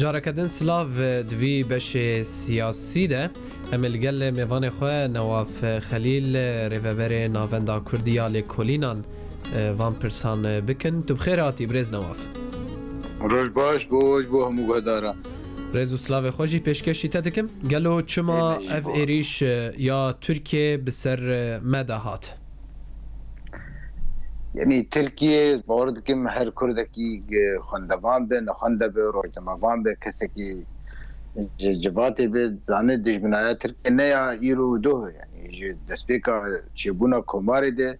جارکدن سلاو دوی بش سیاسی ده امل گل میوان خواه نواف خلیل ریوبر ناوندا کردیال کلینان وان پرسان بکن تو بخیر آتی برز نواف روش باش بو همو گهدارا رزو سلاو خوشی پیشکشی تدکم گلو چما اف ایریش یا ترکیه بسر مدهات یعنی ترکیه باورد کم هر کردکی خواندوان به نخوانده به روشنموان به کسی که جواتی به زانه دشمنای ترکیه نه یا ایرو دو یعنی دسپیکا چیبونا کماری ده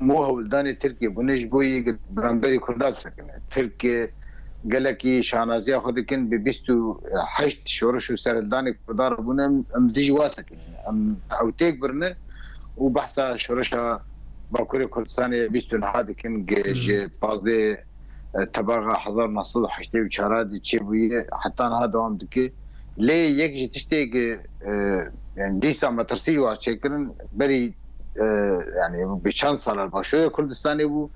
مو هولدان ترکیه بونش بوی برانبری کردال سکنه ترکیه گلکی شانازی خود کن به 28 شورش و سرلدان کردار بونه ام دیج واسکنه ام اوتیک برنه و بحثا شورشا باکوری کردستان 29 دکن جه 15 تباغ 1984 دی چی بویه حتی نه دوام دکی لی یک جه تشتی که yani دیسا مترسی وار چکرن بری yani به چند سال باشوی کردستانی بو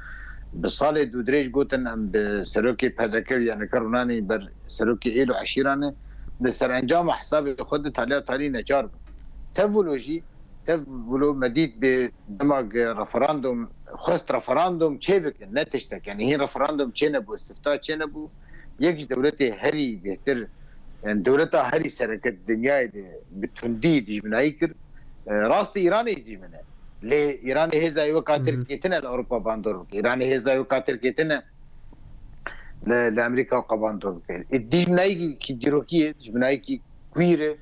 به سال دو دریج گوتن ام به سروکی پدکر یعنی کرونانی بر سروکی ایلو عشیرانه به سرانجام حساب خود تالی نجار تولوژی تولو مدید به دماغ رفراندوم خواست رفراندوم چه بکن نتشتک یعنی این رفراندوم چه نبو استفتاء چه نبو یک دولت هری بهتر yani دولت هری سرکت دنیای بتوندی دیجمنایی کر راست ایرانی دیجمنه لی ایران هزای وکاتر کتنه لأوروپا باندور ایران هزای وکاتر کتنه لأمریکا قباندور دیجمنایی کی دیروکیه دیجمنایی کی کویره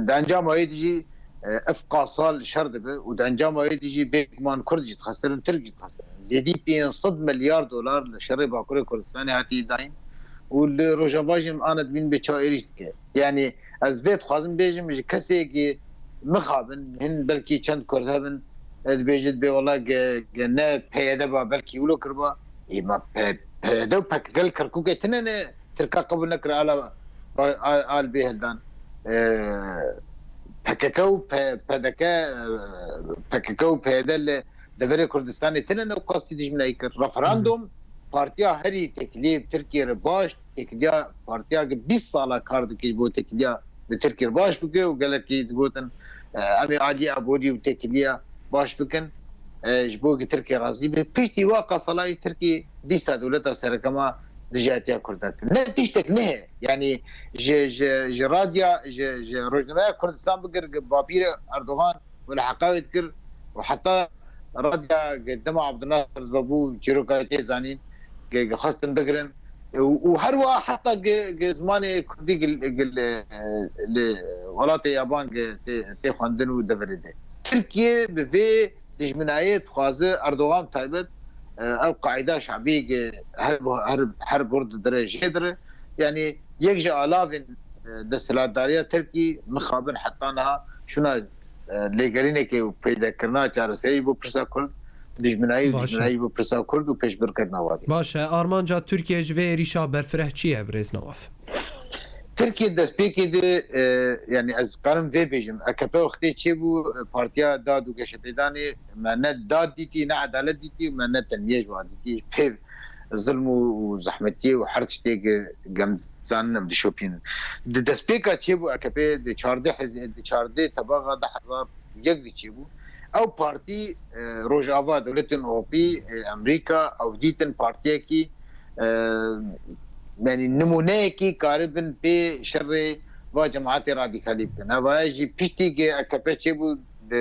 د انجام هایی دیجی افقا سال شرد به و د انجام هایی دیجی بیگمان کرد جید خسرن ترک جید خسرن زیدی 500 میلیارد دلار لشر باکور کردستانی هاتی داین و روژاواجم آند بین به چایریشت که یعنی از بیت خوازم بیجم کسی که مخابن هن بلکی چند کرد هبن بیجد به والله نه پیاده با بلکی ولو کربا ایما پیاده و پکگل کرکوکه تنه نه ترکا قبول نکر آل به هلدان پککو پیدل دور کردستان تنن و قاصدی دیجمنایی کر رفراندوم پارتیا هری تکلیف ترکیه باش تکلیا پارتیا که 20 ساله کار دکی بو تکلیا به ترکیه باش بکه و گلکی دبوتن امی عادی ابودی و تکلیا باش بکن جبو که ترکیه راضی به پیشتی واقع صلاحی ترکیه دیسا دولتا سرکما دجاتیا کردک نه تیشتک نه یعنی ج رادیا ج روزنامه کردستان بگر بابیر اردوغان ولا حقائق کر وحتى رادیا قدام عبد الناصر زبو جروكايتي زانين خاصه بگرن وهر واحد حتى زمان كردي ولات يابان تي خواندن و دفرده تركيا بفي دجمنايت خوازه اردوغان تايبت او قاعده شعبيه حرب ورد درجه دره يعني يجي الاف دستلاتداريه تركي مخابن حطانها شنو لګرینه کې پیدا کرنا چارسي بو پرسا کول دجمنایی بو پرسا کول و پیش برکت نوادي باشه آرمانجا ترکیه جوی ریشا برفره چیه برز نواف ترکیه دسپیکی ده yani از قرن وی بیجم اکپه وقتی چی بو پارتیا داد و گشتیدانی منت داد دیتی نه عدالت دیتی منت تنمیج واد دیتی پیو ظلم و زحمتی و حرچ تیگ گمزان شوپین دسپیکا چی بو اکپه ده 14 تباغا 10,000 یک دی چی بو او پارتی روجاوا دولت اوروپی امریکا او دیتن پارتیا کی يعني نمونه کی قاربن به شر و جماعت رادیکالی بنا واجی پشتی اکپچه بو د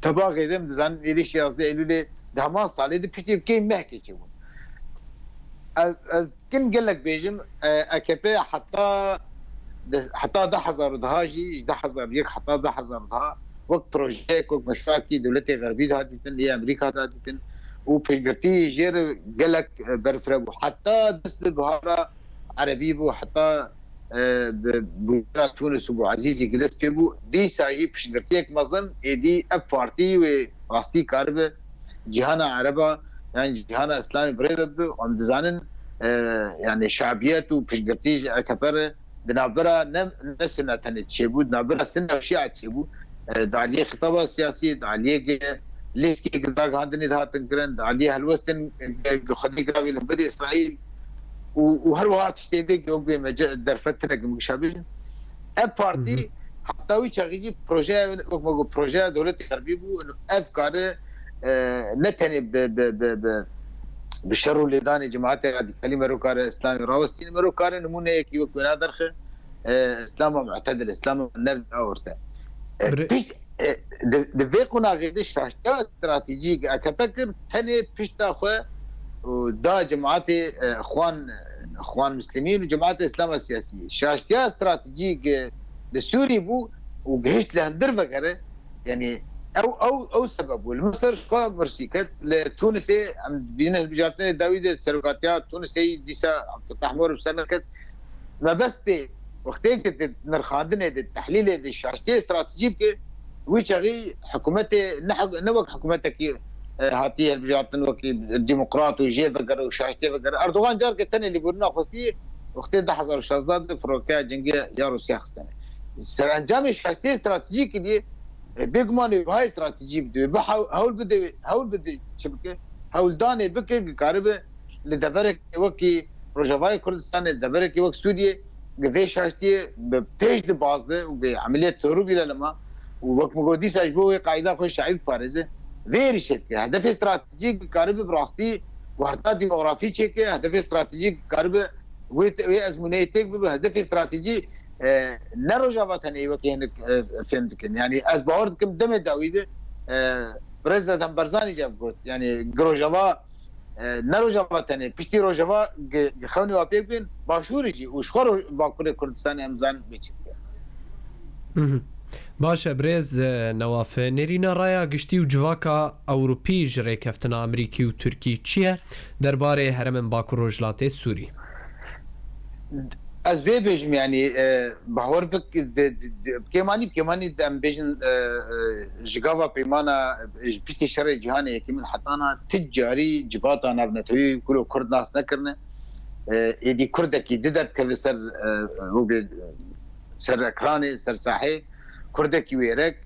تباغ edem زن ایلیش 11 ایلول دهما سالی د پشتی کی مهکی چه بو از كن قال لك بيجم اكبي حتى 10,000 دهاجي 10,000 يك حتى 10,000 دها وقت بروجيك وقت مشروع کی دولت غربی هاتي تن امريكا هاتي تن وبيجتي جير قالك برفرب حتى دست بهارة عربي بو حتى بوزارة تونس وبو عزيزي جلس بيبو دي ساجي بشجرتيك مظن دي اف بارتي وراستي كاربه جهانا عربة يعني جهانا اسلامي بريب وعم دزانن يعني شعبيات وبشجرتي كبر دنابرا نسنا تنتشيبو دنابرا سنة وشيعة تشيبو دعاليه خطابة سياسية دعاليه ليش كي قدراك هاندني ذا تنكرن عليه الوستن خديك راجل بري اسرائيل وهر وقت تشتيدك يوم در فترة مشابه اب بارتي حتى وي تشغيجي بروجي دولة غربي بو انه افكار نتني بالشر اللي داني جماعات راديكالي مروكار اسلامي راوستين مروكار نمونه يكي وكنا درخه اسلام معتدل اسلام نرد اورته دفيقنا غيدي شاشتا استراتيجي اكتكر تاني بيشتا خو ودا جماعات اخوان مسلمين وجماعات الاسلام السياسيه شاشتا استراتيجي لسوري بو وجهشت لهندر فكره يعني او سبب والمصر شو برسيكت لتونسي عم بين البجارتين داوود سرقاتيا تونسي ديسا عم فتح مور بسنكت ما بس بي وقتين كنت نرخاندنه التحليل الشاشتي استراتيجي ويشغي حكومتي نوك حكومتك هاتيه البجارتين وكي الديمقراط وجي فكر وشاشتي فكر اردوغان جار كتن اللي بورنا خصتي وقتين ده حصل شازداد فروكا جنگي يا روسيا خستنه سرانجام الشاشتي استراتيجي دي بيجمان هاي استراتيجي بده هول بده شبكه هول داني بكي قاربه لدفرك وكي روجافاي كردستان دفرك وك سوريا غفي شاشتي بيج دي بازده وبعمليه تهرب الى لما ووك مقودي ساجبو قاعده خوش شعيب بارزه غير شركه هدف استراتيجي قاربه براستي وحدات ديموغرافي تشيكي هدف استراتيجي قاربه وي ازمونيتك بهدف استراتيجي نروجافات هني وكي هنك فهمتكن يعني از باوردكم دم داويده بريزيدنت برزاني جاب قلت يعني جروجافا نروجافات هني بيشتي روجافا خوني وابيبن باشورجي وشخور باكور كردستان امزان بيچت باشه بريز نواف نرينا رايا گشتي و جواكا اوروبي جري كفتنا امريكي و تركي چيه درباره هرم باكور روجلاتي سوري از وی بيجم يعني بحور بك كماني ام بيجن جغاوا بيمانا بيشتي شرع جهاني كمن حطانا تجاري جباتا نبنتوي كل كرد ناس نكرنا يدي كردكي ددت كبسر هو سر اكراني سر ساحي كردكي ويرك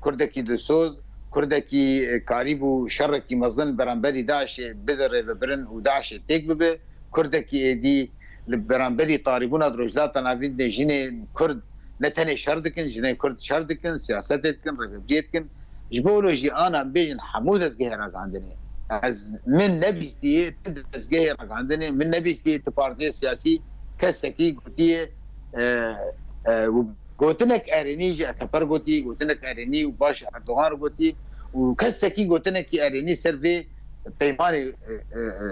كردكي دسوز كردكي قريب شركي مظن برانبري داعش بدر ببرن وداعش تيك ببه كردكي دي برانبري طاربونا دروجلات نافين جيني كرد نتني شردكن جيني كرد شردكن سياستكن رفبريتكن جبولوجي انا بين حمود ازغيرك عندني از من نبيستي ازغيرك عندني من نبيستي بارتي سياسي كسكي قوتيه قوتنك اريني كفر قوتي قوتنك اريني وباش اردوغان قوتي وكسكي قوتنك اريني سيرفي بيماني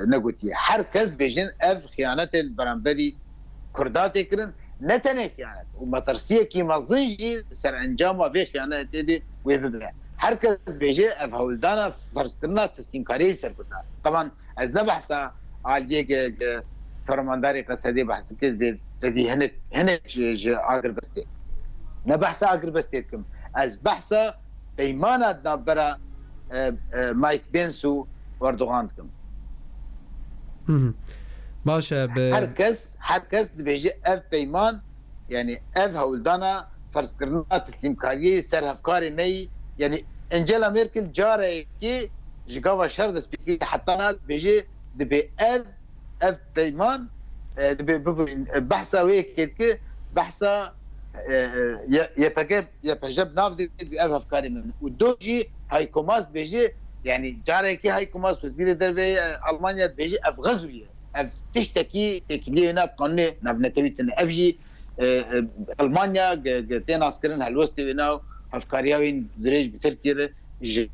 نقوتي حركز بيجن اف خيانه البرامبري كردات يكرن نتنك يعني وما ترسيه كيما زنجي سر انجام في خيانه دي ويبدا حركز بيجي اف هولدانا فرستنا تستنكاري سر كتا طبعا از نبحث على ديك فرمانداري قصدي بحث كده دي هنا اجر بستي نبحث اجر بستيكم از بحث بيمانه نبره مايك بينسو واردوغانكم باشا هركز بيجي اف بيمان يعني اف هولدانا فرض كرنا تسليمكاري سر افكاري ني يعني انجيلا ميركل جاري كي جاوا شرد سبيكي حتى انا بيجي دبي اف بيمان دبي بحثا ويك بحثا يبجب نافدي باف افكاري من ودوجي هاي كوماس بيجي يعني جاري كي هاي كوماس وزير الدربي المانيا بيجي اف غزويه اف تشتكي تكلي هنا بقنه نبنتويتن افجي المانيا تين عسكرين هالوستي هنا افكارياوين دريج بتركيا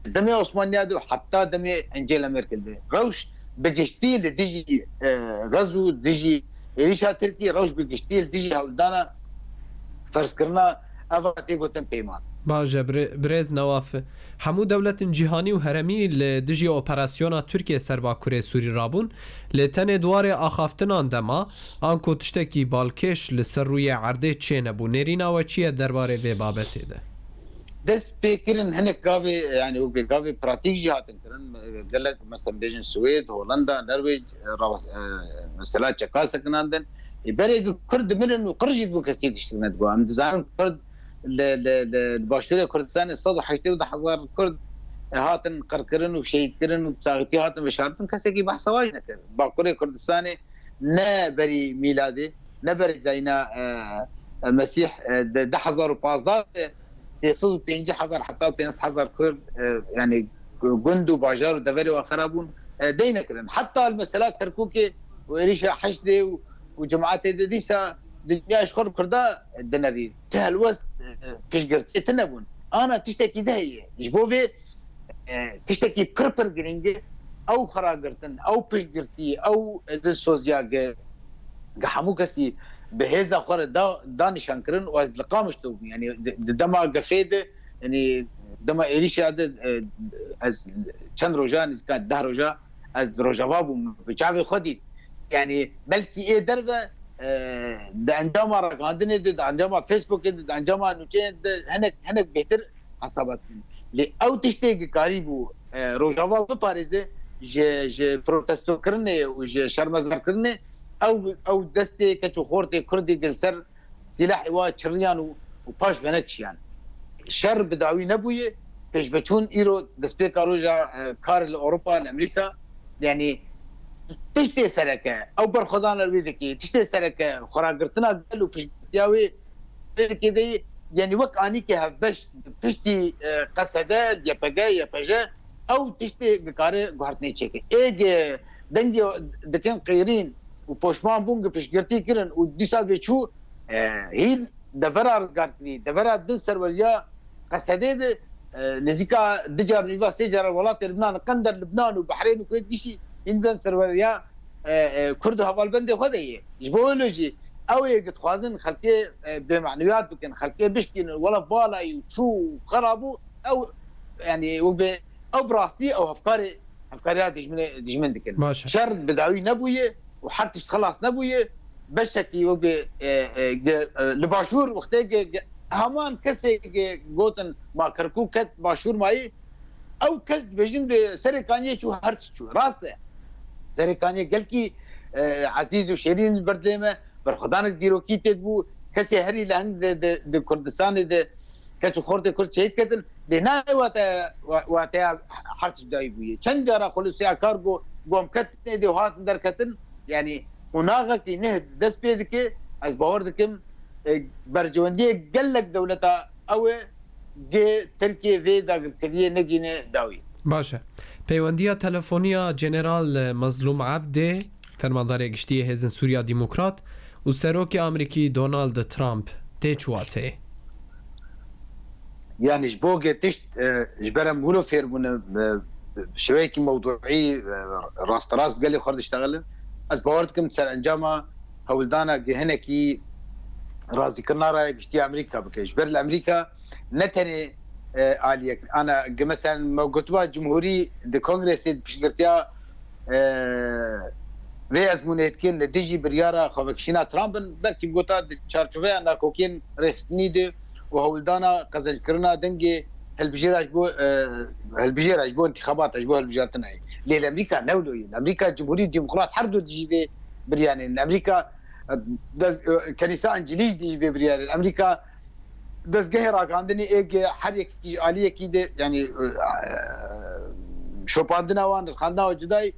دمي عثمانيا دو حتى دمي انجيلا ميركل دي روش بقشتيل ديجي غزو ديجي إيشا تركيا روش بقشتيل ديجي هولدانا فرض كرنا افاتي قوتن بيمان باجه بريز نواف همو دولت جهانی و هرمی لدجی اپراسیونا ترکیه سرباکوری سوری رابون لتن دوار آخافتنان دما آنکو تشتکی بالکش لسر روی عرده چه نبو نرینا و چیه درباره وی بابته ده دست بكرن هناك قاوي يعني هو قاوي براتيك جهات كرن قال لك مثلا بيجن السويد هولندا النرويج مثلا تشاكاسا كناندن يبالي كرد من وقرجت بوكستي تشتغل تقول عند زعيم كرد الباشتري كردستان الصدو حشتي وده حصار كرد هاتن قركرن وشيد كرن وساغتي هاتن بشارتن كسكي بحث واجنا كر باكوري كردستاني نه بری میلادی نه بری زینا مسیح 10,015 305,000 حتى 5,000 كرد يعني جند وباجار ودفري وخرابون دينكرن حتى المسألة كركوكي وإريشا حشدي وجماعات ديسا دنيا اشخر كردا دنري تهلوس كشجرت تنبون انا تشتكي ده هي جبوفي تشتكي كربر جرينجي او خراغرتن او بيجرتي او السوزياغ حموكسي بهذا خور دا نشانكرن واز لقامشتو يعني دما قفيده يعني دما إريشا از چند روجان كانت ده روجا از روجواب بچاوي خدي يعني بلكي ايه درجه ده عندما رقاندني ده عندما فيسبوك ده عندما نوچين هنك بهتر حسابات لي او تشتي قريبو روجاوا باريزه ج بروتستو كرني وج شرمزر كرني او دستي كچو خورتي كردي دلسر سلاح وا تشريان وباش بنكش يعني شر بدعوي نبويه بيش بتشون ايرو دسبيك روجا كار لاوروبا لامريكا يعني تشتي سركه او برخدان الويدكي تشتي سركه خراغرتنا قالوا في ياوي كده يعني وك اني كهبش تشتي قصده يا بجا او تشتي قاره غارتني تشيك ايج دنجي دكن قيرين وبوشمان بونغ بيشغرتي كرن وديسا بيچو هي دفرا رزغارتني دفرا دن سروريا قصده نزيكا دجار نيفاس تجار ولات لبنان قندر لبنان وبحرين وكويت شيء إنجلان سروريا كردو هوالبندي خديه جبولوجي او يقد خوازن خلقي بمعنويات بكن خلقي بشكن ولا بالا وشو خرابو او يعني او براستي او افكاريات دجمن دكن شر بدعوي نبويه وحتى تخلص نبويه بشكي وبي لباشور وقتي همان كسي جوتن ما كركوك كت باشور ماي او كس بجن بسرقانيه شو هرس شو راسته سرقانيه قال كي عزيز وشيرين بردلمه برخدانك ديروكي تدبو كسي هري لهند د كردستان د كتو خورد كرد شهيد كتن لنا واتا حرش دايبويه چند جارا خلص يا كارغو قوم كتن دي هات در كتن يعني مناغتي نه دس بيدك از باوردكم برجوندي قلك دولتا او جي تركيا في دا كديه نگينه داوي باشه پیوندیا تلفنیا جنرال مظلوم عبده فرماندار گشتی حزب سوریا دموکرات و سروک امریکی دونالد ترامپ تچواته يعني جبوغ تشت جبرم ولو فيرمون شويكي موضوعي راس قال لي خرج اشتغل از باوردكم سر انجاما هولدانا جهنكي رازي كنارا گشتی امريكا بكيش بر الامريكا نتني عاليك انا مثلا موجودوا جمهوري د كونغرس بشكرتيا في ازمونيت كين ديجي بريارا خوكشينا ترامب بلكي بوتا تشارچوفي انا كوكين ريخسنيد وهولدانا قزل كرنا دنجي هالبجيراج بو انتخابات اجبو البجارتناي ليه امريكا نولوي امريكا جمهوريه ديمقراط حردو ديجي برياني امريكا كنيسه انجليز ديجي برياني امريكا دزگاه راگاندنی ایک هر یک عالیه کی يعني شوپاندنا وان خاندنا و جدای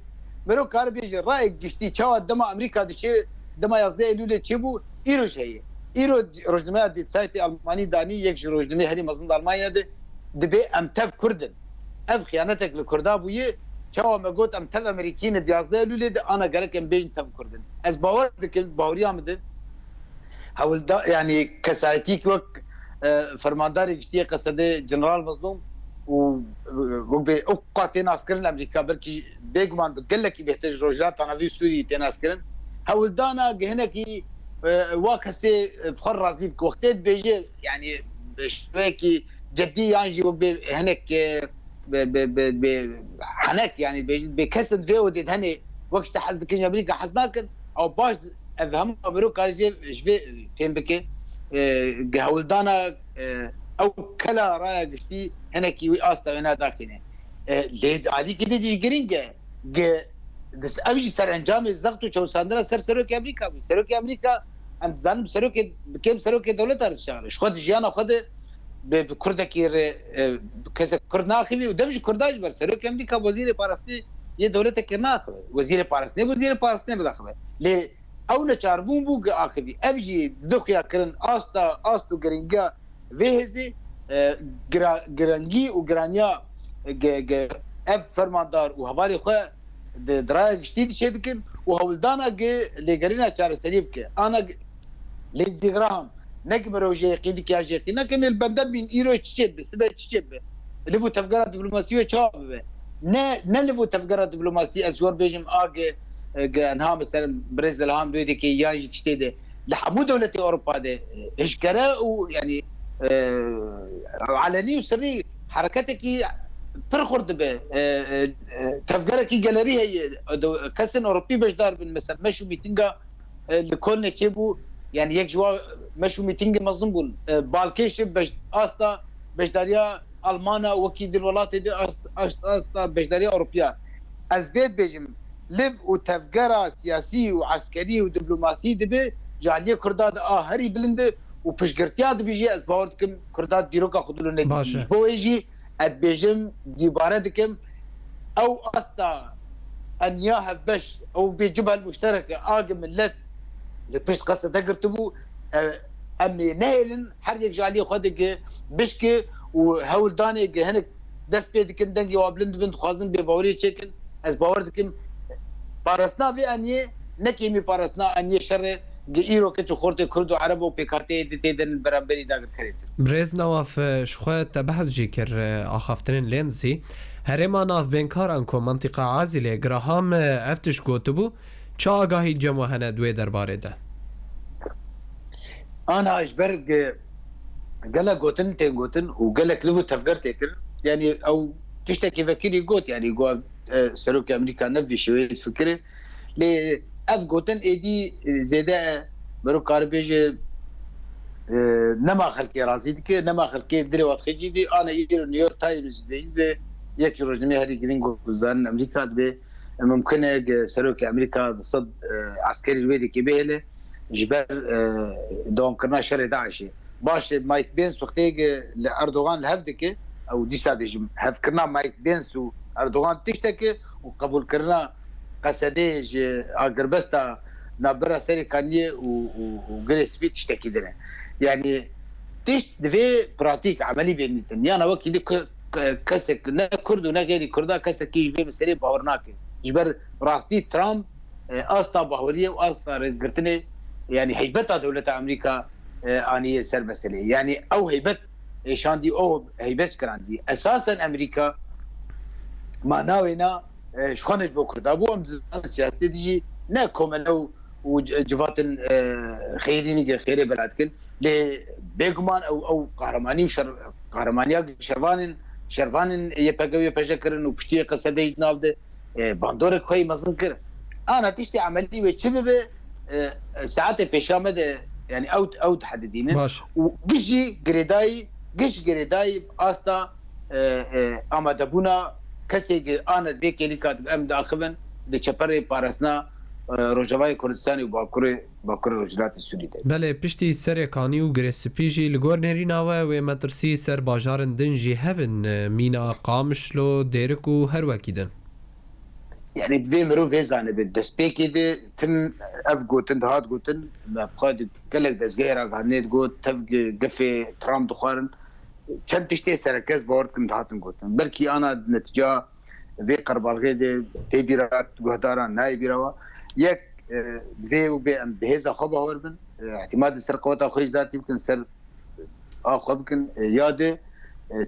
مرو کار بیج رای گشتی چا دما امریکا دشی دما 11 ايلول چبو ایرو شی ایرو روزنامه دی سایت المانی دانی یک روزنامه هری مزند المانیا دبي امتف كردن اف خيانتك لكردا بويه چا ما قلت امتف امريكين دي 11 ايلول انا قالك ام بين تف كردن از باور دك باوريا مد حاول يعني كسايتيك وك فرمانداري جتي قصده جنرال مظلوم وقاتين عسكرين امريكا بلكي بيغمان قال لك بيحتاج روجات انا في سوري تين عسكرين حاول دانا هناكي واكسي بخر رازيب وقت بيجي يعني شويكي جدي يعني هناك هناك يعني بكسر فيودي هني وقت حزك امريكا حزناك او باش افهم امريكا جي فين بكي هولدانا او كلا رايا قشتي هناكي وي استا هنا داكنه ليد عادي كده دي جرينجا دس ابجي سر انجام زغتو چو ساندرا سروك امريكا سروك امريكا ام زان سروك بكم سروك دولت ارشغل خد جيانا خد بكردكي كذا كردناخي ودمج كرداج بر سروك امريكا وزير بارستي یه دولتك ناخذ وزير پارستنه بداخله لي او نچاربون بو اخذي ابجي دخيا كرن استو گرينگا وهزي گرانگي و گرانيا اف فرماندار و حوالي خو دراج جديد شدكن وهولدانا لجرينا چار سريب كه انا للدغرام نجم روجي قيدك يا جيقي لكن البندب بين ايرو تشيب سبه تشيب لفو تفقرات دبلوماسيه تشاب نه لفو تفقرات دبلوماسيه ازور بيجم اجي انها مثلا بريزل هام دويدي كي ياجي تشتيده لحمو دولة اوروبا ده اشكره ويعني علني وسري حركتك ترخرد به تفقرك جاليري هي كسن اوروبي باش دار بالمثل مشو ميتينغا لكل تشيبو يعني يك جوا مشو ميتينغ مظنبون بالكيش باش استا باش داريا المانا وكيل الولايات دي استا باش داريا اوروبيا ازبيت بيجم لف وتفقرة سياسي وعسكري ودبلوماسي دبي جعليه كرداد هري بلند وبشقرتياد بيجي اسباورتكم كرداد ديروكا خدلو نجي بو يجي ادبيجم ديباردكم او استا ان ياهب باش او بجبهه المشتركه اقم ملت لبش قصه تقرتبو امي نهيلن حريك جعليه خدك بشكي وهول داني هنك دس بيدكن دنجي وابلند بنت خوازن بباوري تشكن اسباورتكم بارسنا في اني نكيمي بارسنا اني شر ايرو كتو خورت كرد وعرب وبيكاتي تيدن برامبري داغ كريت بريز نواف شخوات بحث جيكر اخافتن لينزي هرما ناف بينكارن كو منطقه عازله جراهام افتش گوتبو چا آگاهی جمع هنه دوی درباره ده انا اشبرق قال قوتن تين قوتن وقال لك لفو تفكر تكر يعني او تشتكي فكري قوت يعني قوت سلوك امريكا نفي شويه فكره ل اف قوتن ايدي زياده برو كاربيج نما خلقي رازي ديك نما خلقي دري واتخجي دي انا يدير نيويورك تايمز دي يك روجنمي هاري جرينغو زان امريكا دي ممكن سلوك امريكا صد عسكري الويدي كبيله جبال دون كنا شر داعش باش مايك بينس وقتي لاردوغان الهفدك او دي سادج هف كنا مايك بينس واردوغان تشتكي وقبول كرنا قسديج اغربستا نابرا سري كانيه وجريس بي تشتكي دنا يعني تشت دفي براتيك عملي بين انا وكيل كسك نا كرد ونا غيري كردا كسكي في مسري باورناكي جبر راسي ترامب استا باوريه واستا رئيس قرتني يعني هيبتها دولة امريكا اني سر مسألة يعني او هيبت شان دي او هيبت كران دي اساسا امريكا معناوينا شخونج بكرد ابو ام سياسة ديجي نا كومنو وجفاتن خيريني خيري بلادكن ل بيغمان او قهرماني وشر قهرمانيا شرفان يبقوا يبشكرن وبشتي قصدي نافده باندور خوي مزنكر انا تشتي عملي وتشبه ساعات بيشامد يعني او تحددين وجي جريداي استا اما دبونا كسي انا ديك اللي كاتب ام داخبن دي چپري بارسنا روجاوای کردستان و باکور ولايات السورية بله پشتی سر کانی و گرسپیجی لگور نریناوه و مترسی سر باجارن دنجی هبن مینا قامشلو دیرکو هر وکیدن يعني دوی مرو ویزانه به دسپیکی ده تن اف گوتن دهات گوتن بخواد کلک دزگیره گانید گوت تف گفه ترام دخوارن چند تشتی سرکز باورد کن دهاتن گوتن بلکی آنا نتیجه وی قربالغی ده تی بیرات گهداران نای بیروا یک دوی و به بهزا خواب هور بن اعتماد سر قوات آخری ذاتی بکن سر آخواب بکن یاده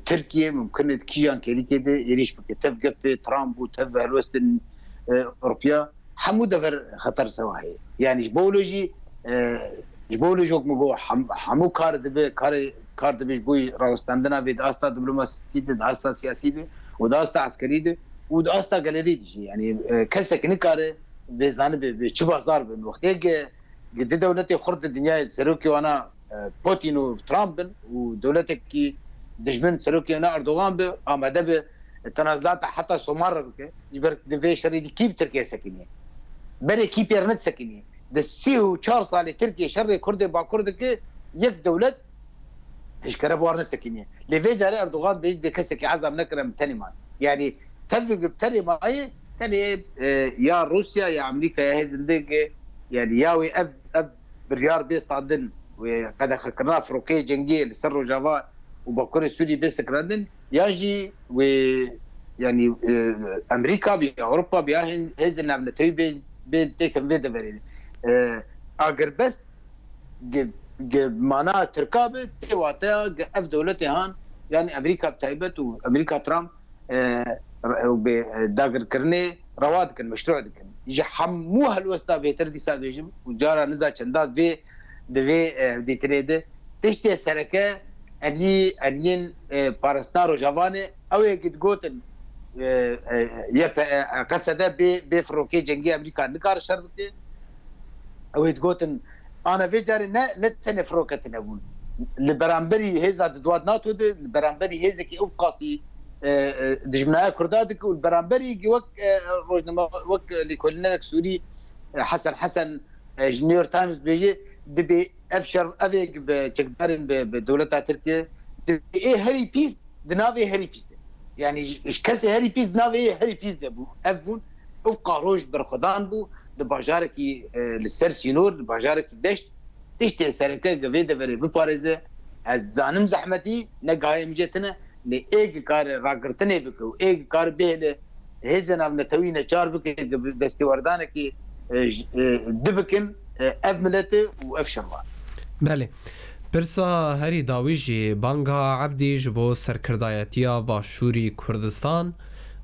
تركيا ممكن كيان كيريكي دي يريش بكتف قف ترامب وتف الوسط اوروبيا حمود دفر خطر سواهي يعني جبولوجي مبو حمو كار دبي بوي راوستاندنا في داستا دبلوماسي دي داستا سياسي دي وداستا عسكري دي وداستا غاليري دي يعني كسك نكار فيزان بچبازار بن وقت قد دولتي خرد الدنيا سروكي وانا بوتين وترامب ودولتك دجمن سلوكي انا اردوغان به آمده به تنازلات حتى سومار بك يبر دفي شريدي كيف تركيا سكنيه بري كيف يرنت سكنيه دسيو 4 سال تركيا شر كرد با كردك يك دولت اشكره بورن سكنيه لفي جاري اردوغان بيج بكسك عزم نكرم تنمان يعني تلفق بتري معي يعني يا روسيا يا امريكا يا هي زندقه يعني ياوي اف بريار بيست عدن وقد خكرنا فروكي جنجي لسر جافا وبكر السوري بيست كراندن ياجي و يعني امريكا باوروبا بياهن هزن نبلتي بتكن فيدا بري اگر بس معناها تركابه تواتا اف دولتي هان يعني امريكا بتايبت وامريكا ترامب داگر کرنه رواد کن مشروع دکن يجي حموها الوسطى بيتر دي ساد يجي وجارا نزا چندات في دي تريده تشتي سركه انين بارستارو جافاني او يقد قوتن يا قصده بفروكي جنگي امريكا نكار شرطه او يتقوتن انا في جاري نتن فروكتنا بون لبرامبري هيزا دواد ناتو لبرامبري هيزا كي ابقاسي دجمناها كردادك والبرامبري وك روجنا وك لكلنا سوري حسن نيويورك تايمز بيجي دبي افشر افيك بتكبرن بدولتها تركيا ايه هاري بيس دنافي هاري بيس يعني كاسي هاري بيس دنافي هاري بيس دبو افون ابقى روج برقدان بو لباجاركي للسرسي نور لباجاركي دشت تشتي سركه قبيده فري بباريزه از زانم زحمتي نقاي مجتنا لإيج كار راقرتني بكو إيج كار بيله هزنا من توينا چار بك دستي وردانكي دبكن أفملته وأفشروا. بله. برسا هری داویجی بانگا عبدی جبو سرکردایتیا باشوری کردستان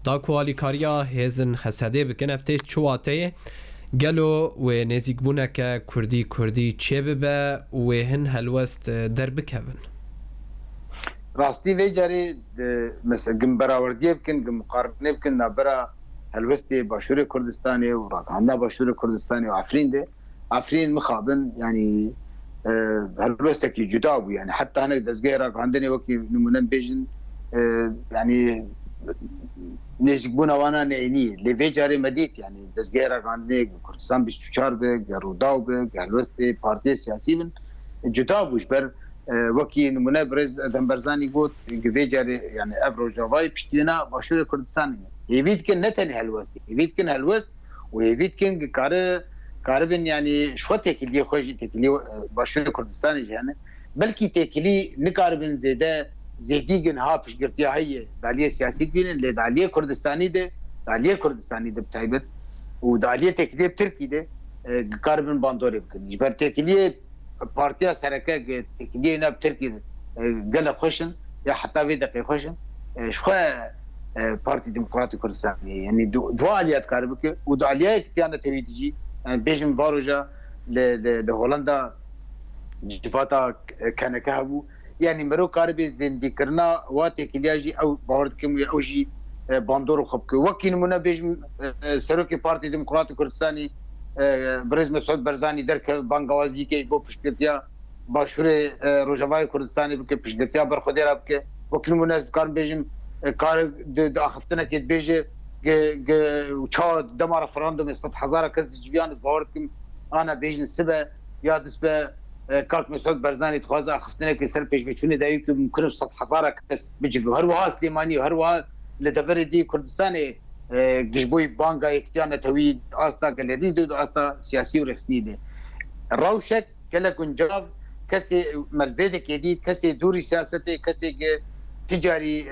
دا کوالیکاریا هزن حسده بکن افتیش چواته گلو و نزیک بونه که کردی چه ببه و هن هلوست در بکون راستي في جاري مثلا قم براورديه بكن قم مقارنه بكن نابرا هلوستي باشوري كردستاني وراك عندنا باشوري كردستاني وعفرين ده عفرين مخابن يعني هلوستكي جداوي يعني حتى انا دزغيرك عندني وكي نمونن بيجن يعني نيجبونا وانا نيني اللي في جاري مديت يعني دزغيرك عندي كردستان بيشتشار بك روداو بك هلوستي بارتي سياسي جداوي بر وكي نمونه برز دمبرزاني قلت جفيجري يعني افرو جافاي بشتينا باشور كردستان يفيد كن نتني هالوست يفيد كن هالوست ويفيد كن كاربن يعني شوتك اللي خوجي تكلي باشور كردستان يعني بلكي تكلي نكاربن زيديجن ها بشقرتيا هي داليه سياسي بين اللي داليه كردستاني ده بتايبت وداليه تكلي تركي ده كاربن باندوري بكن يبر تكلي بارتيا سركه تكليه ناب تركي قال خوشن يا حتى في دقيقه خوشن شو بارتي ديمقراطي كردستان يعني دواليات كاربك ودواليات كانت تريدجي يعني بيجم فاروجا لهولندا جفاتا كان كهبو يعني مرو كاربي زين ذكرنا واتكلياجي او باوردكم او جي باندورو خبك وكين منا بيجم سركي بارتي ديمقراطي كردستاني برز مسعود برزاني درك بانغوازي كي بو بشكتيا باشوري روجاواي كردستاني بك بشكتيا برخديرا بك وكل مناس كان بيجم كار اخفتنا كي بيجي وتشاد دمار فرندوم 100,000 كز جويان باوركم انا بيجن سبا يا دسبا كارت مسعود برزاني تخاز اخفتنا كي سر بيج بيشوني دايك ممكن 100,000 كز بيجي هروا سليماني وهروا لدفر دي كردستاني گشبوی بانگا اکتیان توید آستا گلری دو آستا سیاسی و رخصنی ده روشک کلا گنجاو کسی ملویده که دید کسی دوری سیاسته کسی که تجاری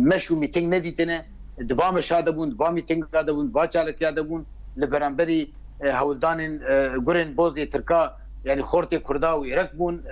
مشو میتنگ ندیدنه دوام شاده بون دوام میتنگ داده بون با چالک یاده بون لبرانبری هولدان گرن بوزی ترکا يعني خورتي كردا ويرك بون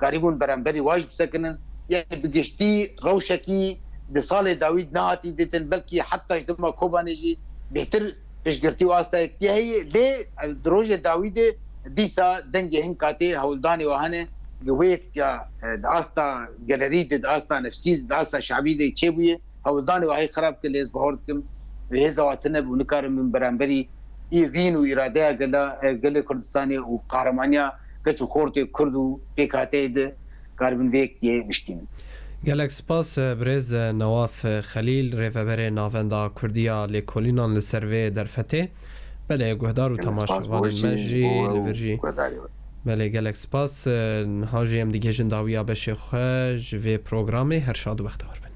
قريبون برانبري واجب سكنن يعني بقشتي روشكي بصالة داوود نهاتي ديتن بلكي حتى يتم كوبانيجي بيتر تشجرتي واسطة كي هي ليه دروجة داوود ديسا دنجي هنكاتي هولداني وهانه جويك يا داستا جاليري داستا نفسي داستا شعبي دي تشيبويه هولداني وهي خراب كل بهورتكم هيزا واتنا بنكار من برانبري يفين وإرادة قال كردستاني وقهرمانيا كتشو خورتي كردو بيكاتي ده كاربن فيك دي مشكين گلک سپاس برز نواف خلیل ریفبر ناوندا کردیا لکولینان لسروی در فته بله گهدار و تماشاوان مجری لورجی بله گلک سپاس هاجی ام دیگه جنداویا بشه خوش و پروگرام هر شاد و بختار بن